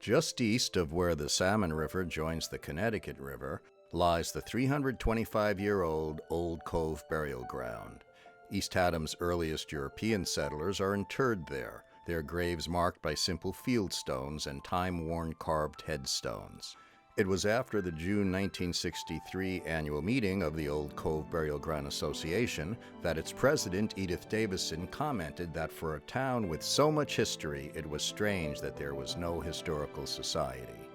Just east of where the Salmon River joins the Connecticut River lies the 325-year-old Old Cove Burial Ground. East Haddam's earliest European settlers are interred there, their graves marked by simple field stones and time-worn carved headstones. It was after the June 1963 annual meeting of the Old Cove Burial Ground Association that its president, Edith Davison, commented that for a town with so much history, it was strange that there was no historical society.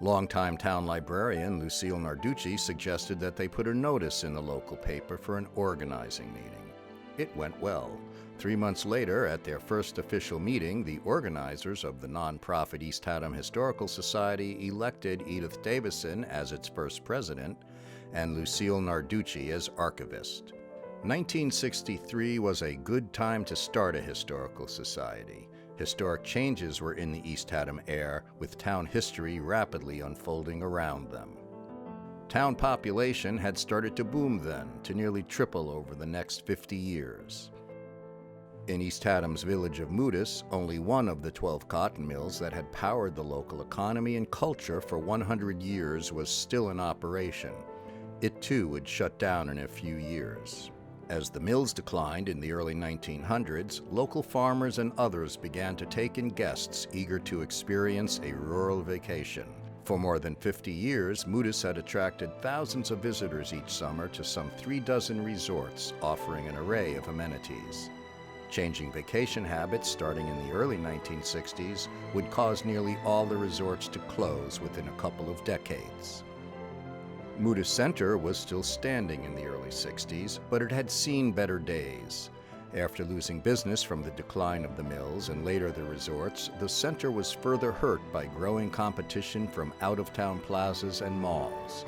Longtime town librarian Lucille Narducci suggested that they put a notice in the local paper for an organizing meeting. It went well. 3 months later, at their first official meeting, the organizers of the nonprofit East Haddam Historical Society elected Edith Davison as its first president and Lucille Narducci as archivist. 1963 was a good time to start a historical society. Historic changes were in the East Haddam air, with town history rapidly unfolding around them. Town population had started to boom then, to nearly triple over the next 50 years. In East Haddam's village of Moodus, only one of the 12 cotton mills that had powered the local economy and culture for 100 years was still in operation. It too would shut down in a few years. As the mills declined in the early 1900s, local farmers and others began to take in guests eager to experience a rural vacation. For more than 50 years, Moodus had attracted thousands of visitors each summer to some 36 resorts offering an array of amenities. Changing vacation habits starting in the early 1960s would cause nearly all the resorts to close within a couple of decades. Moodus Center was still standing in the early 60s, but it had seen better days. After losing business from the decline of the mills and later the resorts, the center was further hurt by growing competition from out-of-town plazas and malls.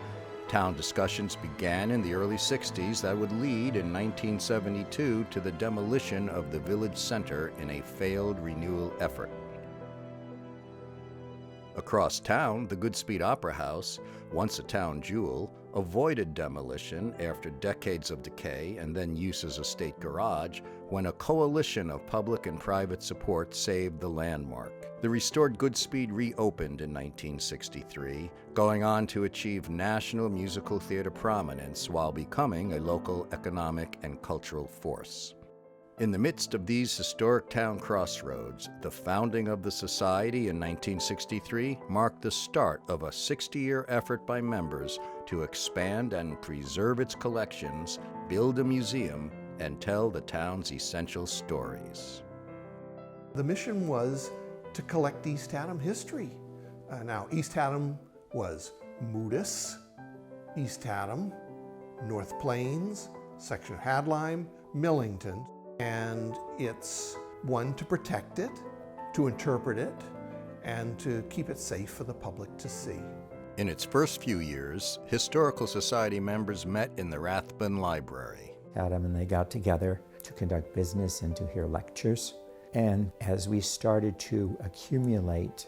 Town discussions began in the early 60s that would lead in 1972 to the demolition of the village center in a failed renewal effort. Across town, the Goodspeed Opera House, once a town jewel, avoided demolition after decades of decay and then use as a state garage when a coalition of public and private support saved the landmark. The restored Goodspeed reopened in 1963, going on to achieve national musical theater prominence while becoming a local economic and cultural force. In the midst of these historic town crossroads, the founding of the Society in 1963 marked the start of a 60-year effort by members to expand and preserve its collections, build a museum, and tell the town's essential stories. The mission was to collect East Haddam history. Now, East Haddam was Moodus, East Haddam, North Plains, section of Hadlime, Millington, and it's one to protect it, to interpret it, and to keep it safe for the public to see. In its first few years, Historical Society members met in the Rathbun Library. Haddam and they got together to conduct business and to hear lectures. And as we started to accumulate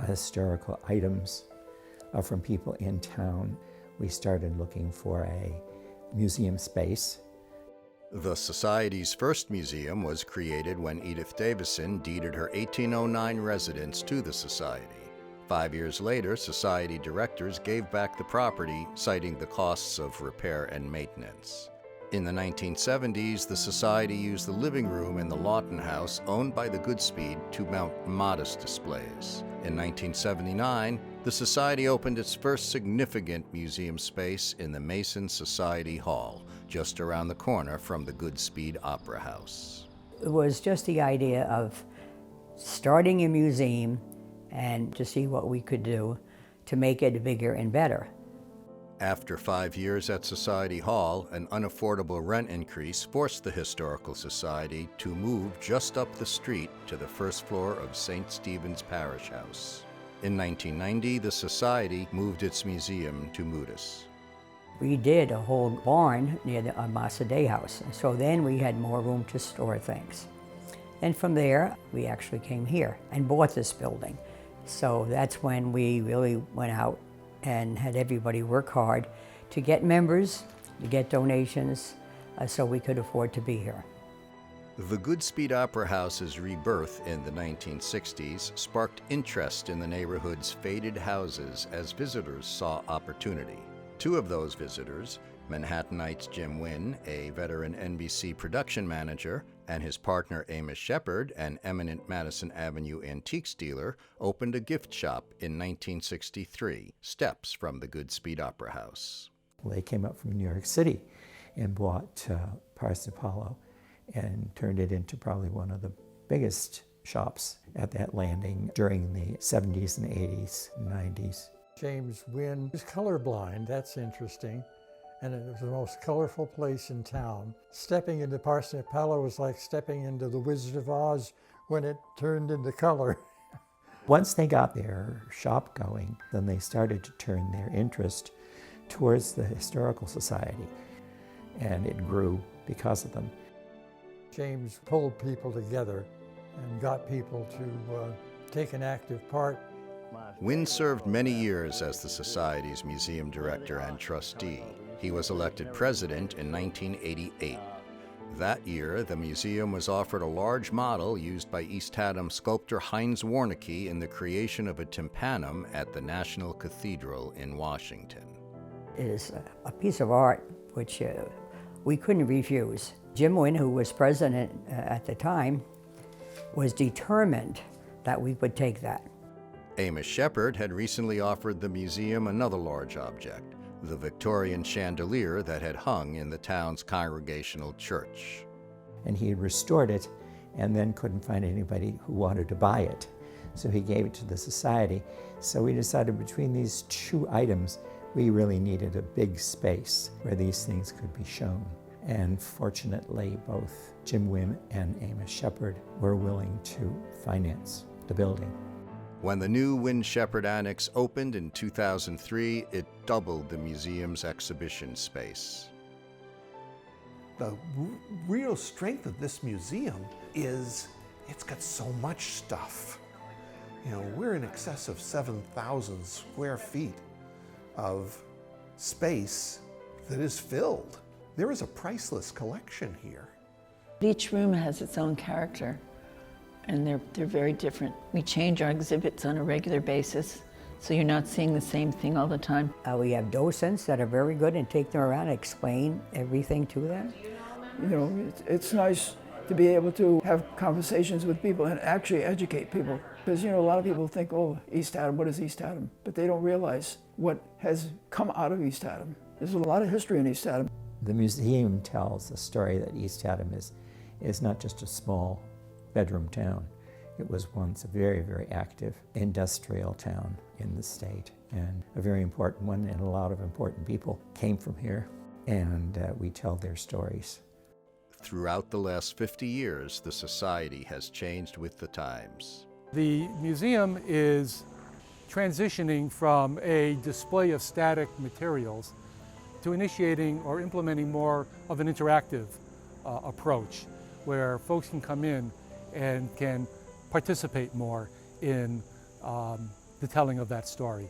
historical items from people in town, we started looking for a museum space. The Society's first museum was created when Edith Davison deeded her 1809 residence to the Society. 5 years later, Society directors gave back the property, citing the costs of repair and maintenance. In the 1970s, the Society used the living room in the Lawton House, owned by the Goodspeed, to mount modest displays. In 1979, the Society opened its first significant museum space in the Mason Society Hall, just around the corner from the Goodspeed Opera House. It was just the idea of starting a museum and to see what we could do to make it bigger and better. After 5 years at Society Hall, an unaffordable rent increase forced the Historical Society to move just up the street to the first floor of St. Stephen's Parish House. In 1990, the Society moved its museum to Moodus. We did a whole barn near the Amasa Day House, and so then we had more room to store things. And from there, we actually came here and bought this building. So that's when we really went out and had everybody work hard to get members, to get donations, so we could afford to be here. The Goodspeed Opera House's rebirth in the 1960s sparked interest in the neighborhood's faded houses as visitors saw opportunity. Two of those visitors, Manhattanite's Jim Wynn, a veteran NBC production manager, and his partner Amos Shepard, an eminent Madison Avenue antiques dealer, opened a gift shop in 1963, steps from the Goodspeed Opera House. They came up from New York City and bought Parsons Apollo and turned it into probably one of the biggest shops at that landing during the 70s and 80s and 90s. James Wynn is colorblind, that's interesting, and it was the most colorful place in town. Stepping into Parsons Apollo was like stepping into the Wizard of Oz when it turned into color. Once they got their shop going, then they started to turn their interest towards the Historical Society, and it grew because of them. James pulled people together and got people to take an active part. Wynn served many years as the Society's museum director and trustee. He was elected president in 1988. That year, the museum was offered a large model used by East Haddam sculptor Heinz Warnecke in the creation of a tympanum at the National Cathedral in Washington. It is a piece of art which we couldn't refuse. Jim Wynn, who was president at the time, was determined that we would take that. Amos Shepard had recently offered the museum another large object, the Victorian chandelier that had hung in the town's Congregational Church. And he had restored it and then couldn't find anybody who wanted to buy it. So he gave it to the Society. So we decided between these two items, we really needed a big space where these things could be shown. And fortunately, both Jim Wynn and Amos Shepard were willing to finance the building. When the new Wynn-Shepard Annex opened in 2003, it doubled the museum's exhibition space. The real strength of this museum is it's got so much stuff. You know, we're in excess of 7,000 square feet of space that is filled. There is a priceless collection here. Each room has its own character, and they're very different. We change our exhibits on a regular basis, so you're not seeing the same thing all the time. We have docents that are very good and take them around and explain everything to them. You know, it's nice to be able to have conversations with people and actually educate people. Because, you know, a lot of people think, oh, East Haddam, what is East Haddam? But they don't realize what has come out of East Haddam. There's a lot of history in East Haddam. The museum tells the story that East Haddam is not just a small bedroom town. It was once a very, very active industrial town in the state, and a very important one, and a lot of important people came from here, and we tell their stories. Throughout the last 50 years, the Society has changed with the times. The museum is transitioning from a display of static materials to initiating or implementing more of an interactive approach, where folks can come in and can participate more in the telling of that story.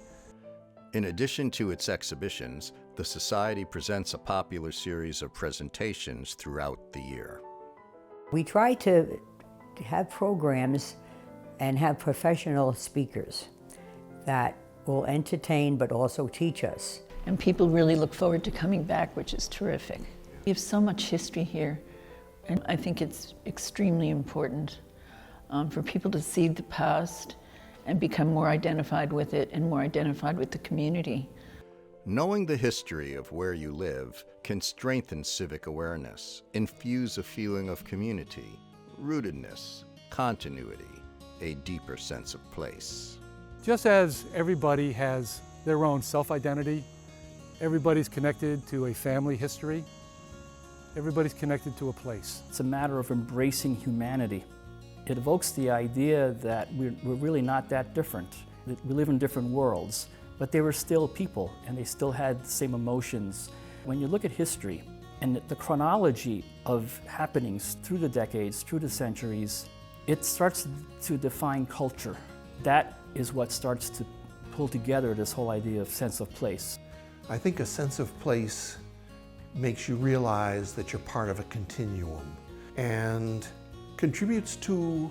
In addition to its exhibitions, the Society presents a popular series of presentations throughout the year. We try to have programs and have professional speakers that will entertain but also teach us. And people really look forward to coming back, which is terrific. We have so much history here, and I think it's extremely important for people to see the past and become more identified with it and more identified with the community. Knowing the history of where you live can strengthen civic awareness, infuse a feeling of community, rootedness, continuity, a deeper sense of place. Just as everybody has their own self-identity, everybody's connected to a family history, everybody's connected to a place. It's a matter of embracing humanity. It evokes the idea that we're really not that different, that we live in different worlds, but they were still people and they still had the same emotions. When you look at history and the chronology of happenings through the decades, through the centuries, it starts to define culture. That is what starts to pull together this whole idea of sense of place. I think a sense of place makes you realize that you're part of a continuum, and contributes to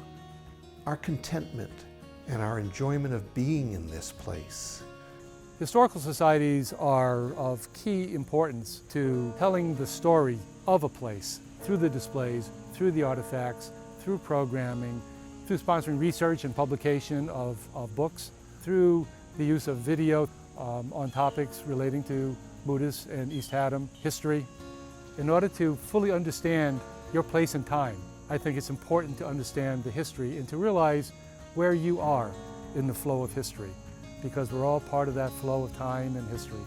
our contentment and our enjoyment of being in this place. Historical societies are of key importance to telling the story of a place through the displays, through the artifacts, through programming, through sponsoring research and publication of books, through the use of video on topics relating to Buddhist and East Haddam history. In order to fully understand your place and time, I think it's important to understand the history and to realize where you are in the flow of history, because we're all part of that flow of time and history.